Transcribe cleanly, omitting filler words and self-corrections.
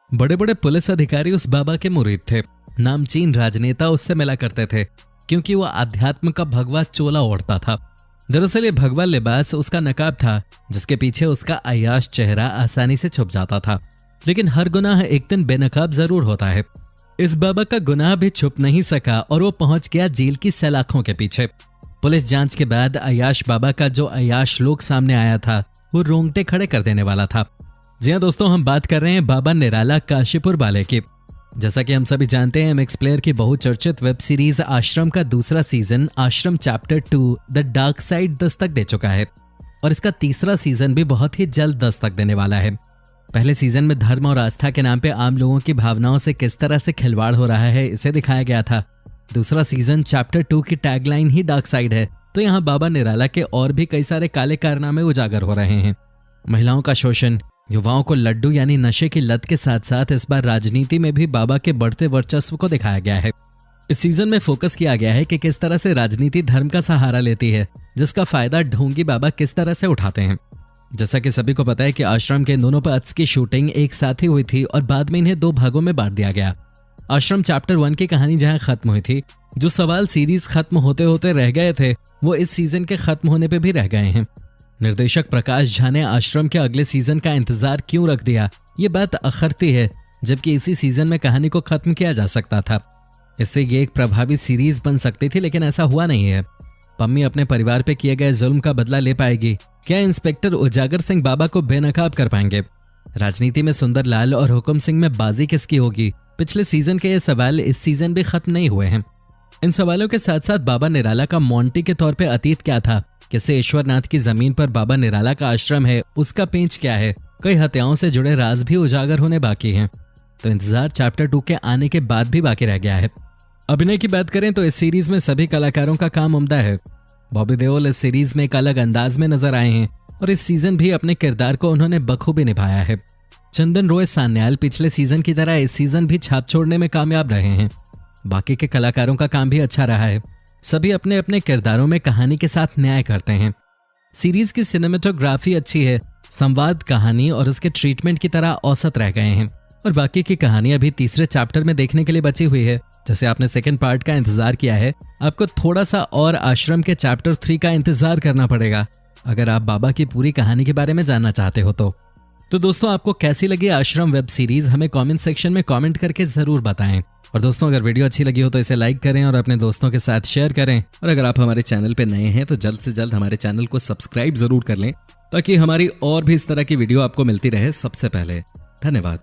बड़े बड़े पुलिस अधिकारी उस बाबा के मुरीद थे। नामचीन राजनेता उससे मिला करते थे क्योंकि वो अध्यात्म का भगवा चोला ओढ़ता था। दरअसल ये भगवा लिबास उसका नकाब था जिसके पीछे उसका अय्याश चेहरा आसानी से छुप जाता था। लेकिन हर गुनाह एक दिन बेनकाब जरूर होता है। इस बाबा का गुनाह भी छुप नहीं सका और वो पहुंच गया जेल की सलाखों के पीछे। पुलिस जांच के बाद अय्याश बाबा का जो अय्याश लोग सामने आया था वो रोंगटे खड़े कर देने वाला था। जी हाँ दोस्तों, हम बात कर रहे हैं बाबा निराला काशीपुर वाले की। जैसा कि हम सभी जानते हैं, एमएक्स प्लेयर की बहुचर्चित वेब सीरीज आश्रम का दूसरा सीजन आश्रम chapter 2 the dark side Dastak दे चुका है और इसका तीसरा सीजन भी बहुत ही जल्द दस्तक देने वाला है। पहले सीजन में धर्म और आस्था के नाम पे आम लोगों की भावनाओं से किस तरह से खिलवाड़ हो रहा है इसे दिखाया गया था। दूसरा सीजन चैप्टर 2 की टैगलाइन ही डार्क साइड है, तो यहाँ बाबा निराला के और भी कई सारे काले कारनामे उजागर हो रहे हैं। महिलाओं का शोषण, युवाओं को लड्डू यानी नशे की लत के साथ साथ इस बार राजनीति में भी बाबा के बढ़ते वर्चस्व को दिखाया गया है। इस सीजन में फोकस किया गया है कि किस तरह से राजनीति धर्म का सहारा लेती है, जिसका फायदा ढोंगी बाबा किस तरह से उठाते हैं। जैसा कि सभी को पता है कि आश्रम के दोनों पार्ट्स की शूटिंग एक साथ ही हुई थी और बाद में इन्हें 2 भागों में बांट दिया गया। आश्रम चैप्टर 1 की कहानी जहां खत्म हुई थी, जो सवाल सीरीज खत्म होते होते रह गए थे वो इस सीजन के खत्म होने पे भी रह गए हैं। निर्देशक प्रकाश झा ने आश्रम के अगले सीजन का इंतजार क्यों रख दिया, ये बात अखरती है, जबकि इसी सीजन में कहानी को खत्म किया जा सकता था। इससे ये एक प्रभावी सीरीज बन सकती थी, लेकिन ऐसा हुआ नहीं है। पम्मी अपने परिवार पे किए गए जुल्म का बदला ले पाएगी? क्या इंस्पेक्टर उजागर सिंह बाबा को बेनकाब कर पाएंगे? राजनीति में सुंदरलाल और हुकुम सिंह में बाजी किसकी होगी? पिछले सीजन के ये सवाल इस सीजन भी खत्म नहीं हुए हैं। इन सवालों के साथ साथ बाबा निराला का मोंटी के तौर पे अतीत क्या था? किसे ईश्वरनाथ की जमीन पर बाबा निराला का आश्रम है, उसका पेंच क्या है? कई हत्याओं से जुड़े राज भी उजागर होने बाकी हैं। तो इंतजार चैप्टर 2 के आने के बाद भी बाकी रह गया है। अभिनय की बात करें तो इस सीरीज में सभी कलाकारों का काम उम्दा है। बॉबी देओल इस सीरीज में एक अलग अंदाज में नजर आए हैं और इस सीजन भी अपने किरदार को उन्होंने बखूबी निभाया है। चंदन रॉय सान्याल पिछले सीजन की तरह इस सीजन भी छाप छोड़ने में कामयाब रहे हैं। बाकी के कलाकारों का काम भी अच्छा रहा है। सभी अपने अपने किरदारों में कहानी के साथ न्याय करते हैं। सीरीज की सिनेमेटोग्राफी अच्छी है, संवाद कहानी और उसके ट्रीटमेंट की तरह औसत रह गए हैं और बाकी की कहानी अभी तीसरे चैप्टर में देखने के लिए बची हुई है। जैसे आपने सेकंड पार्ट का इंतजार किया है, आपको थोड़ा सा और आश्रम के चैप्टर 3 का इंतजार करना पड़ेगा अगर आप बाबा की पूरी कहानी के बारे में जानना चाहते हो तो दोस्तों, आपको कैसी लगी आश्रम वेब सीरीज हमें कमेंट सेक्शन में कमेंट करके जरूर बताएं। और दोस्तों, अगर वीडियो अच्छी लगी हो तो इसे लाइक करें और अपने दोस्तों के साथ शेयर करें। और अगर आप हमारे चैनल पे नए हैं तो जल्द से जल्द हमारे चैनल को सब्सक्राइब जरूर कर लें ताकि हमारी और भी इस तरह की वीडियो आपको मिलती रहे सबसे पहले। धन्यवाद।